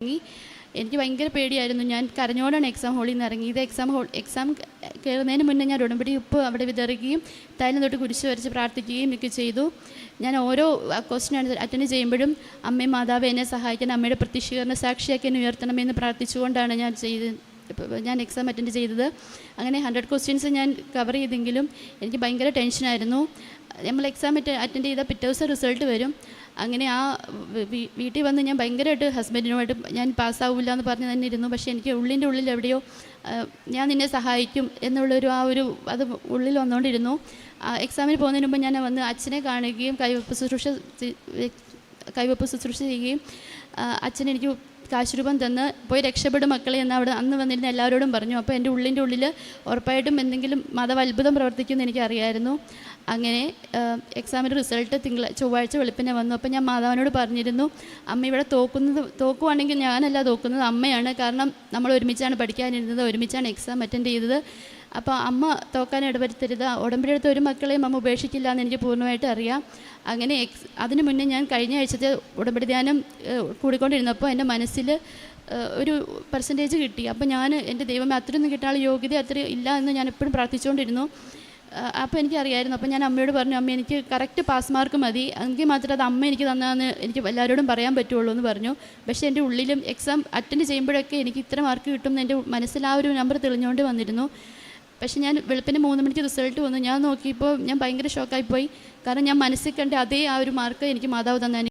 എനിക്ക് ഭയങ്കര പേടിയായിരുന്നു. ഞാൻ കരഞ്ഞോടാണ് എക്സാം ഹാളിൽ നിന്ന് ഇറങ്ങിയത്. എക്സാം കയറുന്നതിന് മുന്നേ ഞാൻ ഉടമ്പടി ഉപ്പ് അവിടെ വിതറുകയും തൈലം തൊട്ട് കുരിശ് വരച്ച് പ്രാർത്ഥിക്കുകയും ഒക്കെ ചെയ്തു. ഞാൻ ഓരോ ക്വസ്റ്റ്യൻ അറ്റൻഡ് ചെയ്യുമ്പോഴും അമ്മയും മാതാവ് എന്നെ സഹായിക്കാൻ, അമ്മയുടെ പ്രത്യക്ഷീകരണ സാക്ഷിയാക്കി എന്നെ ഉയർത്തണമെന്ന് പ്രാർത്ഥിച്ചുകൊണ്ടാണ് ഞാൻ എക്സാം അറ്റൻഡ് ചെയ്തത്. അങ്ങനെ 100 ക്വസ്റ്റ്യൻസ് ഞാൻ കവർ ചെയ്തെങ്കിലും എനിക്ക് ഭയങ്കര ടെൻഷനായിരുന്നു. നമ്മൾ എക്സാം അറ്റൻഡ് ചെയ്താൽ പിറ്റേ ദിവസം റിസൾട്ട് വരും. അങ്ങനെ വീട്ടിൽ വന്ന് ഞാൻ ഭയങ്കരമായിട്ട് ഹസ്ബൻഡിനുമായിട്ട് ഞാൻ പാസ്സാവില്ല എന്ന് പറഞ്ഞ് തന്നെ ഇരുന്നു. പക്ഷേ എനിക്ക് ഉള്ളിൻ്റെ ഉള്ളിൽ എവിടെയോ ഞാൻ നിന്നെ സഹായിക്കും എന്നുള്ളൊരു അത് ഉള്ളിൽ വന്നുകൊണ്ടിരുന്നു. എക്സാമിന് പോകുന്നതിന് മുമ്പ് ഞാൻ വന്ന് അച്ഛനെ കാണുകയും കൈവപ്പ് ശുശ്രൂഷ ചെയ്യുകയും അച്ഛൻ എനിക്ക് കാശുരൂപം തന്ന് പോയി രക്ഷപ്പെടും മക്കളെ എന്ന് അവിടെ അന്ന് വന്നിരുന്ന എല്ലാവരോടും പറഞ്ഞു. അപ്പോൾ എൻ്റെ ഉള്ളിൻ്റെ ഉള്ളിൽ ഉറപ്പായിട്ടും എന്തെങ്കിലും അത്ഭുതം പ്രവർത്തിക്കുമെന്ന് എനിക്കറിയായിരുന്നു. അങ്ങനെ എക്സാമിൻ്റെ റിസൾട്ട് ചൊവ്വാഴ്ച വെളുപ്പിനെ വന്നു. അപ്പോൾ ഞാൻ മാതാവിനോട് പറഞ്ഞിരുന്നു, അമ്മ ഇവിടെ തോക്കുവാണെങ്കിൽ ഞാനല്ല തോക്കുന്നത്, അമ്മയാണ്. കാരണം നമ്മൾ ഒരുമിച്ചാണ് പഠിക്കാനിരുന്നത്, ഒരുമിച്ചാണ് എക്സാം അറ്റൻഡ് ചെയ്തത്. അപ്പോൾ അമ്മ തോക്കാൻ ഇടവരുത്തരുത്, ഉടമ്പടി എടുത്ത ഒരു മക്കളെയും അമ്മ ഉപേക്ഷിക്കില്ല എന്ന് എനിക്ക് പൂർണ്ണമായിട്ട് അറിയാം. അങ്ങനെ അതിനു മുന്നേ ഞാൻ കഴിഞ്ഞ ആഴ്ചത്തെ ഉടമ്പടി ധ്യാനം കൂടിക്കൊണ്ടിരുന്നപ്പോൾ എൻ്റെ മനസ്സിൽ ഒരു പെർസെൻറ്റേജ് കിട്ടി. അപ്പോൾ എൻ്റെ ദൈവമേ, അത്രയൊന്നും കിട്ടാനുള്ള യോഗ്യത അത്ര ഇല്ല എന്ന് ഞാൻ എപ്പോഴും പ്രാർത്ഥിച്ചുകൊണ്ടിരുന്നു. അപ്പോൾ എനിക്കറിയായിരുന്നു. അപ്പോൾ ഞാൻ അമ്മയോട് പറഞ്ഞു, അമ്മ എനിക്ക് കറക്റ്റ് പാസ് മാർക്ക് മതി, എങ്കിൽ മാത്രമേ അത് അമ്മ എനിക്ക് തന്നതെന്ന് എനിക്ക് എല്ലാവരോടും പറയാൻ പറ്റുള്ളൂ എന്ന് പറഞ്ഞു. പക്ഷേ എൻ്റെ ഉള്ളിലും എക്സാം അറ്റൻഡ് ചെയ്യുമ്പോഴൊക്കെ എനിക്ക് ഇത്ര മാർക്ക് കിട്ടുമെന്ന് എൻ്റെ മനസ്സിൽ ആ ഒരു നമ്പർ തെളിഞ്ഞുകൊണ്ട് വന്നിരുന്നു. പക്ഷേ ഞാൻ വെളുപ്പിന് 3 മണിക്ക് റിസൾട്ട് വന്നു. ഞാൻ നോക്കിയപ്പോൾ ഞാൻ ഭയങ്കര ഷോക്കായിപ്പോയി. കാരണം ഞാൻ മനസ്സിൽ കണ്ട അതേ ആ ഒരു മാർക്ക് എനിക്ക് മാതാവ് തന്നെ